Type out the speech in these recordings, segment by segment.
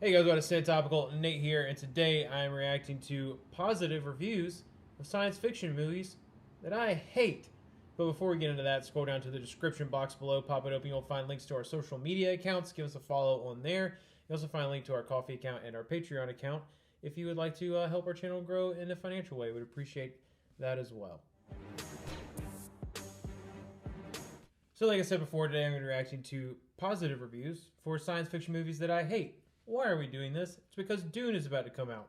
Hey guys, what is Stay Topical? Nate here, and today I am reacting to positive reviews of science fiction movies that I hate. But before we get into that, scroll down to the description box below, pop it open, you'll find links to our social media accounts. Give us a follow on there. You'll also find a link to our Coffee account and our Patreon account if you would like to help our channel grow in a financial way. We'd appreciate that as well. So like I said before, today I'm going to be reacting to positive reviews for science fiction movies that I hate. Why are we doing this? It's because Dune is about to come out.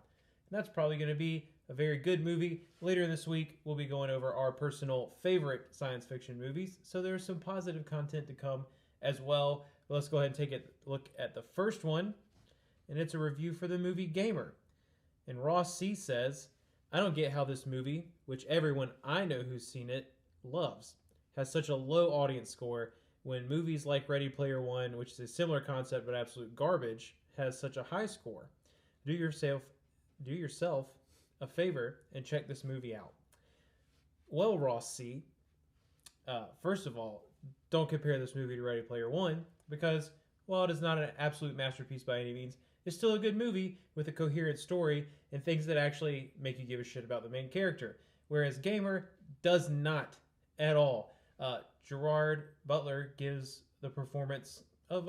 And that's probably going to be a very good movie. Later this week, we'll be going over our personal favorite science fiction movies. So there's some positive content to come as well. But let's go ahead and take a look at the first one. And it's a review for the movie Gamer. And Ross C says, I don't get how this movie, which everyone I know who's seen it loves, has such a low audience score when movies like Ready Player One, which is a similar concept but absolute garbage, has such a high score. Do yourself a favor and check this movie out. Well, Ross C, first of all, don't compare this movie to Ready Player One because, while it is not an absolute masterpiece by any means, it's still a good movie with a coherent story and things that actually make you give a shit about the main character. Whereas Gamer does not at all. Gerard Butler gives the performance of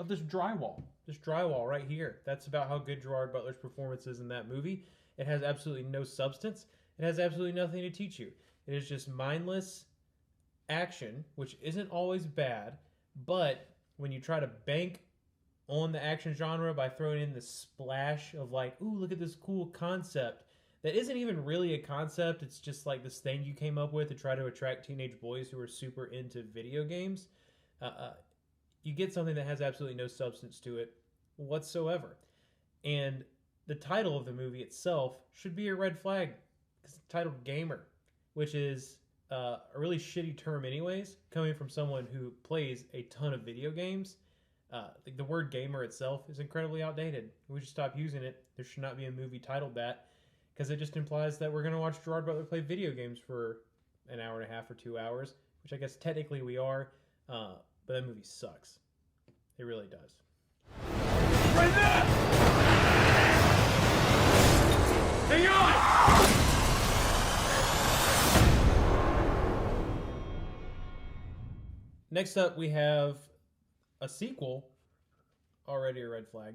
this drywall right here. That's about how good Gerard Butler's performance is in that movie. It has absolutely no substance. It has absolutely nothing to teach you. It is just mindless action, which isn't always bad, but when you try to bank on the action genre by throwing in the splash of like, ooh, look at this cool concept that isn't even really a concept, it's just like this thing you came up with to try to attract teenage boys who are super into video games, you get something that has absolutely no substance to it whatsoever. And the title of the movie itself should be a red flag because it's titled Gamer, which is a really shitty term anyways, coming from someone who plays a ton of video games. The word gamer itself is incredibly outdated. We should stop using it. There should not be a movie titled that because it just implies that we're going to watch Gerard Butler play video games for an hour and a half or 2 hours, which I guess technically we are. But that movie sucks. It really does. Right there! Hang on! Next up, we have a sequel, already a red flag,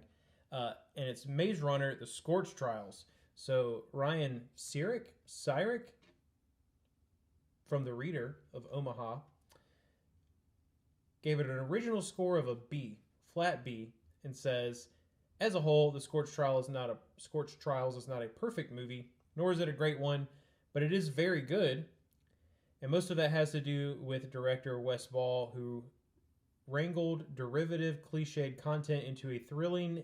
and it's Maze Runner: The Scorch Trials. So Ryan Sirik, from The Reader of Omaha, gave it an original score of a B, flat B, and says, as a whole, The Scorch Trials is not a perfect movie, nor is it a great one, but it is very good. And most of that has to do with director Wes Ball, who wrangled derivative, cliched content into a thrilling,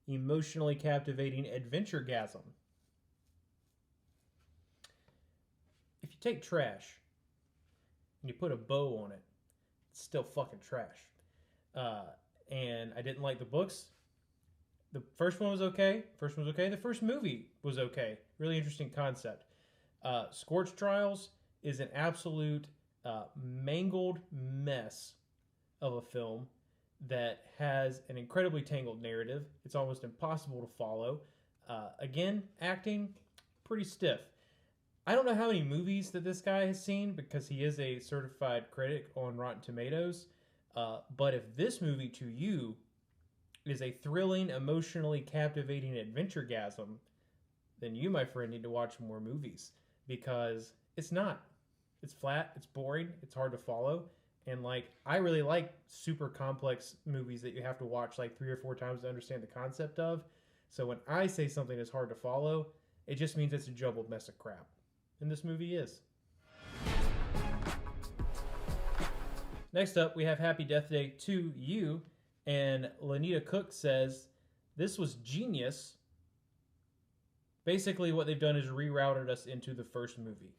emotionally captivating adventure-gasm. If you take trash and you put a bow on it, it's still fucking trash. And I didn't like the books. The first one was okay. The first movie was okay. Really interesting concept. Scorch Trials is an absolute mangled mess of a film that has an incredibly tangled narrative. It's almost impossible to follow. Again, acting, pretty stiff. I don't know how many movies that this guy has seen because he is a certified critic on Rotten Tomatoes. But if this movie to you is a thrilling, emotionally captivating adventure-gasm, then you, my friend, need to watch more movies because it's not. It's flat, it's boring, it's hard to follow. And I really like super complex movies that you have to watch like 3 or 4 times to understand the concept of. So when I say something is hard to follow, it just means it's a jumbled mess of crap. And this movie is. Next up, we have Happy Death Day to You. And Lanita Cook says, this was genius. Basically, what they've done is rerouted us into the first movie.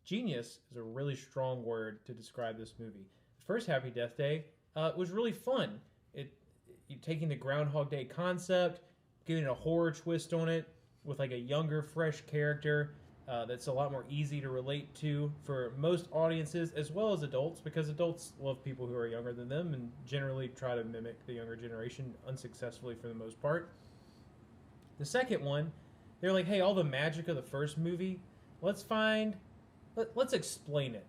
Genius is a really strong word to describe this movie. The first Happy Death Day was really fun. You taking the Groundhog Day concept, giving a horror twist on it with like a younger, fresh character. that's a lot more easy to relate to for most audiences as well as adults, because adults love people who are younger than them and generally try to mimic the younger generation unsuccessfully for the most part. The second one, they're like, hey, all the magic of the first movie, let's explain it.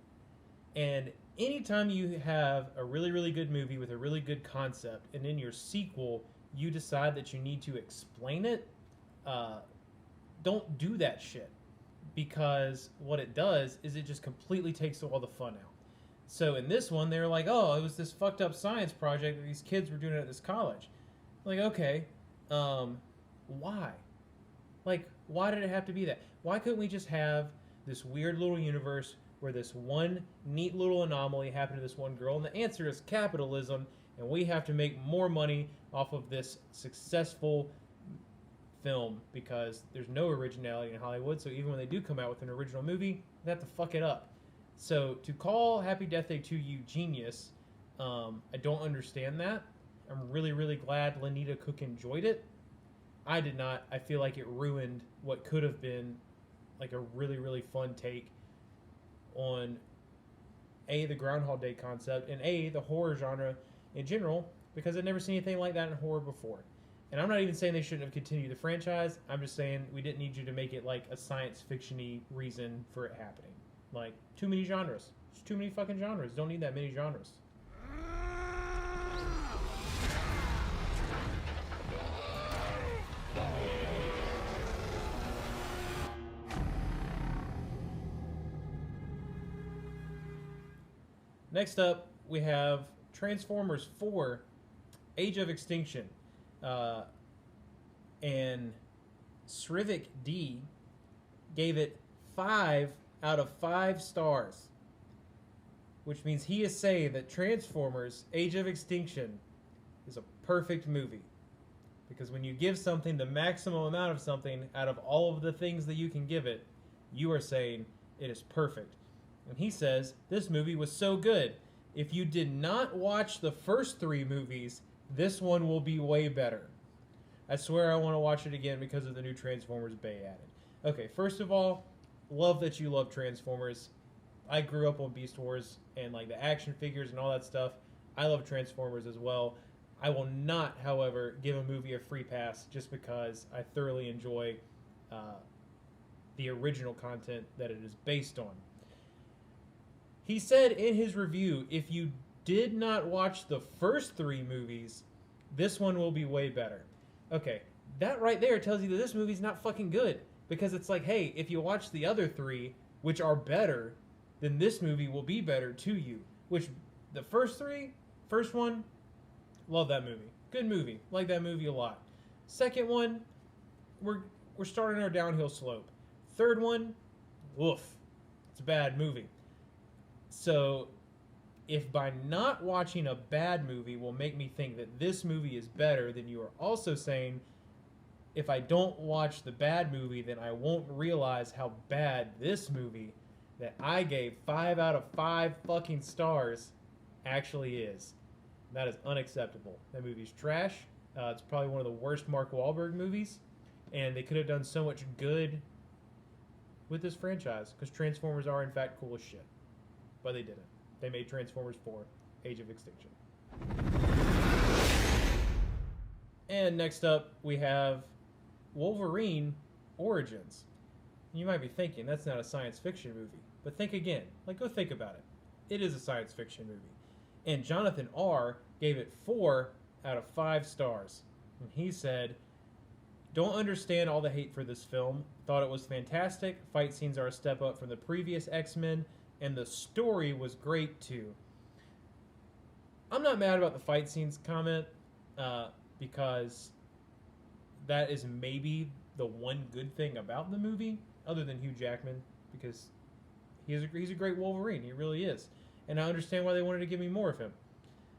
And anytime you have a really, really good movie with a really good concept, and in your sequel you decide that you need to explain it, don't do that shit. Because what it does is it just completely takes all the fun out. So in this one, they were like, oh, it was this fucked up science project that these kids were doing at this college. Like, okay, why? Like, why did it have to be that? Why couldn't we just have this weird little universe where this one neat little anomaly happened to this one girl? And the answer is capitalism, and we have to make more money off of this successful film because there's no originality in Hollywood. So even when they do come out with an original movie, they have to fuck it up. So to call Happy Death Day 2 you genius, I don't understand that. I'm really, really glad Lenita Cook enjoyed it. I did not. I feel like it ruined what could have been like a really, really fun take on A, the Groundhog Day concept, and A, the horror genre in general, because I'd never seen anything like that in horror before. And I'm not even saying they shouldn't have continued the franchise. I'm just saying we didn't need you to make it like a science fiction-y reason for it happening. Like, too many genres. There's too many fucking genres. Don't need that many genres. Next up, we have Transformers 4, Age of Extinction. And Srivik D gave it 5 out of 5 stars. Which means he is saying that Transformers, Age of Extinction is a perfect movie. Because when you give something the maximum amount of something out of all of the things that you can give it, you are saying it is perfect. And he says, this movie was so good. If you did not watch the first 3 movies, this one will be way better. I swear I want to watch it again because of the new Transformers Bay added. Okay, first of all, love that you love Transformers. I grew up on Beast Wars and like the action figures and all that stuff. I love Transformers as well. I will not, however, give a movie a free pass just because I thoroughly enjoy the original content that it is based on. He said in his review, if you did not watch the first 3 movies, this one will be way better. Okay, that right there tells you that this movie's not fucking good. Because it's like, hey, if you watch the other 3, which are better, then this movie will be better to you. Which, the first one, love that movie. Good movie. Like that movie a lot. Second one, we're starting our downhill slope. Third one, woof. It's a bad movie. So, if by not watching a bad movie will make me think that this movie is better, then you are also saying, if I don't watch the bad movie, then I won't realize how bad this movie that I gave 5 out of 5 fucking stars actually is. That is unacceptable. That movie's trash. It's probably one of the worst Mark Wahlberg movies, and they could have done so much good with this franchise, because Transformers are in fact cool as shit. But they didn't. They made Transformers 4, Age of Extinction. And next up, we have Wolverine Origins. You might be thinking, that's not a science fiction movie. But think again. Like, go think about it. It is a science fiction movie. And Jonathan R. gave it 4 out of 5 stars. And he said, don't understand all the hate for this film. Thought it was fantastic. Fight scenes are a step up from the previous X-Men. And the story was great, too. I'm not mad about the fight scenes comment, because that is maybe the one good thing about the movie, other than Hugh Jackman, because he's a great Wolverine. He really is. And I understand why they wanted to give me more of him.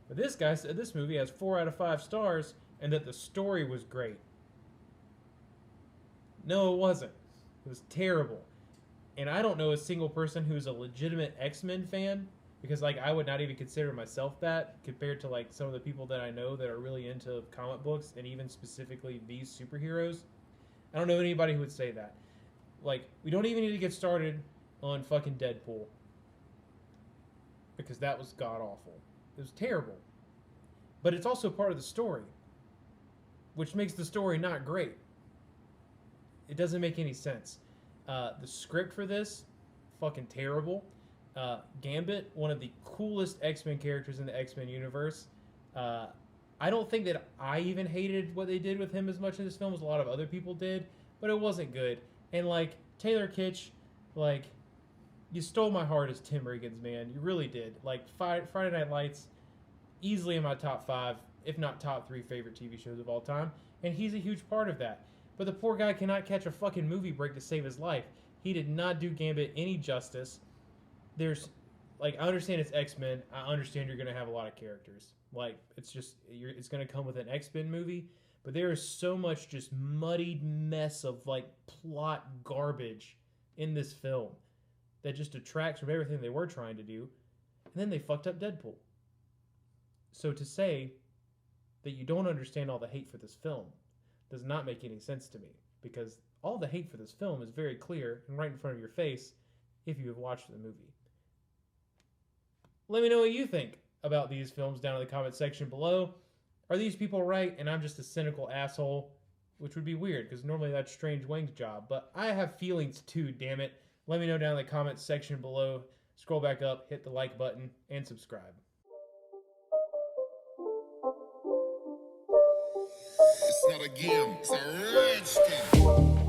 But this guy said this movie has 4 out of 5 stars, and that the story was great. No, it wasn't. It was terrible. And I don't know a single person who's a legitimate X-Men fan, because like I would not even consider myself that, compared to like some of the people that I know that are really into comic books and even specifically these superheroes. I don't know anybody who would say that. Like, we don't even need to get started on fucking Deadpool. Because that was god-awful. It was terrible. But it's also part of the story. Which makes the story not great. It doesn't make any sense. The script for this, fucking terrible. Gambit, one of the coolest X-Men characters in the X-Men universe. I don't think that I even hated what they did with him as much in this film as a lot of other people did, but it wasn't good. And, like, Taylor Kitsch, like, you stole my heart as Tim Riggins, man. You really did. Like, Friday Night Lights, easily in my top 5, if not top 3 favorite TV shows of all time, and he's a huge part of that. But the poor guy cannot catch a fucking movie break to save his life. He did not do Gambit any justice. There's, like, I understand it's X-Men. I understand you're going to have a lot of characters. Like, it's going to come with an X-Men movie. But there is so much just muddied mess of, like, plot garbage in this film that just detracts from everything they were trying to do. And then they fucked up Deadpool. So to say that you don't understand all the hate for this film does not make any sense to me. Because all the hate for this film is very clear and right in front of your face if you have watched the movie. Let me know what you think about these films down in the comment section below. Are these people right and I'm just a cynical asshole? Which would be weird because normally that's Strange Wang's job. But I have feelings too, damn it. Let me know down in the comment section below. Scroll back up, hit the like button, and subscribe. It's not a game, it's a rich thing.